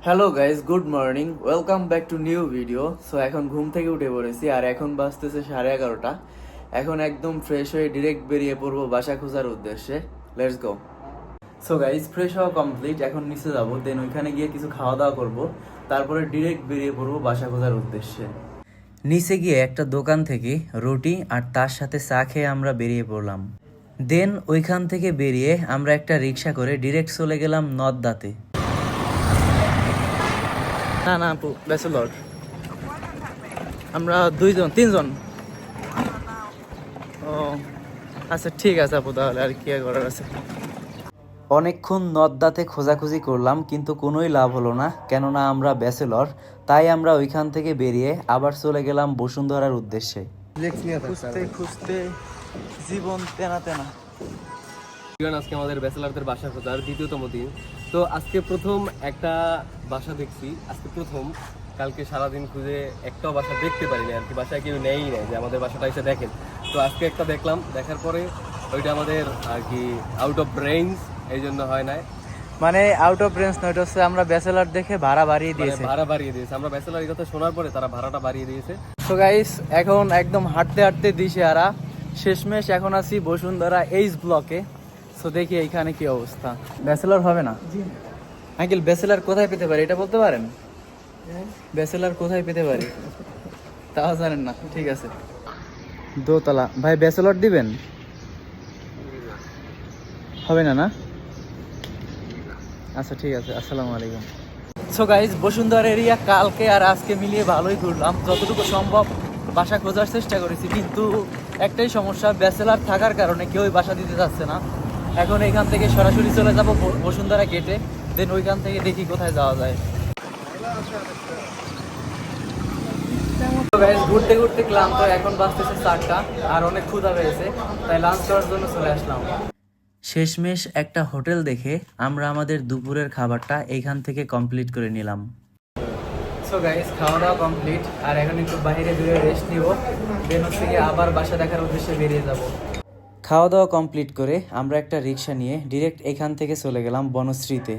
Hello guys, good morning, welcome back to new video. So এখন ঘুম থেকে উঠে পড়েছি আর এখন বাজতেছে 11:30। এখন একদম ফ্রেশ হয়ে ডিরেক্ট বেরিয়ে পড়বো বাসা খোঁজার উদ্দেশ্যে। Let's go. So guys, fresh হওয়া কমপ্লিট, এখন নিচে যাবো, দেন ওইখানে গিয়ে কিছু খাওয়া দাওয়া করবো, তারপরে ডিরেক্ট বেরিয়ে পড়বো বাসা খোঁজার উদ্দেশ্যে। নিচে গিয়ে একটা দোকান থেকে রুটি আর তার সাথে চা খেয়ে আমরা বেরিয়ে পড়লাম। দেন ওইখান থেকে বেরিয়ে আমরা একটা রিক্সা করে ডিরেক্ট চলে গেলাম নদ্দাতে। না না আপু, ব্যাচেলর। আমরা তিনজন। ও আচ্ছা, ঠিক আছে আপু, তাহলে আর কি করার আছে। অনেকক্ষণ নদ্দাতে খোঁজাখুঁজি করলাম, কিন্তু কোনোই লাভ হলো না, কেননা আমরা ব্যাচেলর। তাই আমরা ওইখান থেকে বেরিয়ে আবার চলে গেলাম বসুন্ধরার উদ্দেশ্যে। খুঁজতে খুঁজতে জীবন তেনা তেনা। আজকে আমাদের ব্যাচেলারদের বাসা খোঁজার দ্বিতীয়তম দিন। তো আজকে প্রথম একটা বাসা দেখছি, আজকে প্রথম। কালকে সারাদিন খুঁজে একটাও বাসা দেখতে পারিনি আর কি, বাসায় কেউ নেয়ই নাই যে আমাদের বাসাটা এসে দেখেন। তো আজকে একটা দেখলাম, দেখার পরে ওইটা আমাদের আর কি আউট অফ রেঞ্জ, এই জন্য হয় নাই। মানে আউট অফ রেঞ্জ নয়, হচ্ছে আমরা ব্যাচেলর দেখে ভাড়া বাড়িয়ে দিয়েছে। ভাড়া বাড়িয়ে দিয়েছে, আমরা ব্যাচেলার এই কথা শোনার পরে তারা ভাড়াটা বাড়িয়ে দিয়েছে। সো গাইস, এখন একদম হাঁটতে হাঁটতে দিশেহারা, শেষমেশ এখন আছি বসুন্ধরা এইচ ব্লকে। সো দেখি এইখানে কি অবস্থা। ব্যাচেলর হবে না আঙ্কেল? ব্যাচেলর কোথায় পেতে পারি এটা বলতে পারেন? ব্যাচেলর কোথায় পেতে পারি তাও জানেন না? ঠিক আছে, দোতলা। ভাই ব্যাচেলর দিবেন? হবে না না? আচ্ছা ঠিক আছে, আসসালামু আলাইকুম। সো গাইজ, বসুন্ধরা এরিয়া কালকে আর আজকে মিলিয়ে ভালোই ঘুরলাম, যতটুকু সম্ভব বাসা খোঁজার চেষ্টা করেছি, কিন্তু একটাই সমস্যা, ব্যাচেলার থাকার কারণে কেউই বাসা দিতে যাচ্ছে না। এখন এখান থেকে সরাসরি চলে যাব বসুন্ধরা গেটে, দেন ওইখান থেকে দেখি কোথায় যাওয়া যায়। ঘুরতে ঘুরতে ক্লান্ত, এখন বাজতেছে 4টা আর অনেক ক্ষুধা পেয়েছে, তাই লাঞ্চ করার জন্য চলে আসলাম। শেষমেশ একটা হোটেল দেখে আমরা আমাদের দুপুরের খাবারটা এইখান থেকে কমপ্লিট করে নিলাম। সো গাইস, খাওয়া দাওয়া কমপ্লিট আর এখন একটু বাইরে বেরিয়ে রেস্ট নিব, দেন হচ্ছে গিয়ে আবার বাসা দেখার উদ্দেশ্যে বেরিয়ে যাব। খাওয়া দাওয়া কমপ্লিট করে আমরা একটা রিক্সা নিয়ে ডিরেক্ট এখান থেকে চলে গেলাম বনশ্রীতে।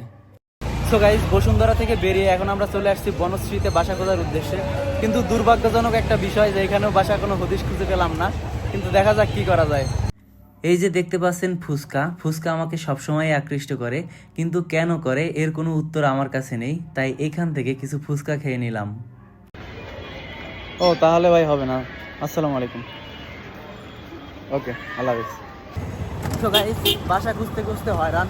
সো গাইস, বসুন্ধরা থেকে বেরিয়ে এখন আমরা চলে আসছি বনশ্রীতে বাসা খোঁজার উদ্দেশ্যে, কিন্তু দুর্ভাগ্যজনক একটা বিষয় যে এখানেও বাসা কোনো হদিশ খুঁজে পেলাম না, কিন্তু দেখা যাক কি করা যায়। এই যে দেখতে পাচ্ছেন ফুচকা, ফুচকা আমাকে সবসময় আকৃষ্ট করে, কিন্তু কেন করে এর কোনো উত্তর আমার কাছে নেই, তাই এখান থেকে কিছু ফুচকা খেয়ে নিলাম। ও তাহলে ভাই হবে না, আসসালামু আলাইকুম। ওকে, আল্লাহ হাফেজ। তো গাইস, বাসা খুঁজতে খুঁজতে হয়রান,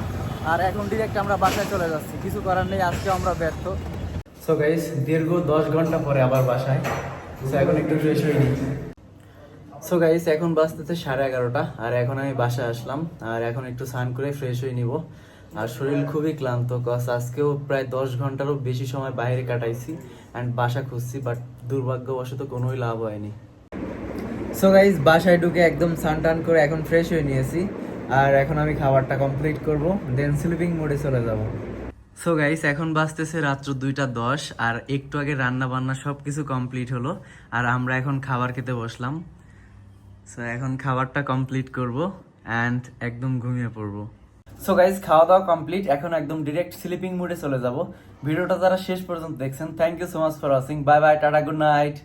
আর এখন ডিরেক্ট আমরা বাসায় চলে যাচ্ছি, কিছু করার নেই, আজকে আমরা ব্যর্থ। সো গাইস, দীর্ঘ 10 ঘন্টা পরে আবার বাসায়। সো এখন একটু ফ্রেশ হয়ে নিই। সো গাইস, এখন বাজতেছে 11:30 আর এখন আমি বাসায় আসলাম, আর এখন একটু স্নান করে ফ্রেশ হয়ে নিব। আর শরীর খুবই ক্লান্ত, কজ আজকেও প্রায় 10 ঘন্টারও বেশি সময় বাইরে কাটাইছি অ্যান্ড বাসা খুঁজছি, বাট দুর্ভাগ্যবশত কোনোই লাভ হয়নি। সো গাইস, বাসায় ঢুকে একদম স্নান টান করে এখন ফ্রেশ হয়ে নিয়েছি, আর এখন আমি খাবারটা কমপ্লিট করব, দেন স্লিপিং মোডে চলে যাব। সো গাইস, এখন বাজতেছে রাত্র 2:10 আর একটু আগে রান্না বান্না সব কিছু কমপ্লিট হলো, আর আমরা এখন খাবার খেতে বসলাম। সো এখন খাবারটা কমপ্লিট করব অ্যান্ড একদম ঘুমিয়ে পড়বো। সো গাইজ, খাওয়া দাওয়া কমপ্লিট, এখন একদম ডিরেক্ট স্লিপিং মুডে চলে যাব। ভিডিওটা যারা শেষ পর্যন্ত দেখছেন, thank you so much for watching. Bye bye, tata, good night.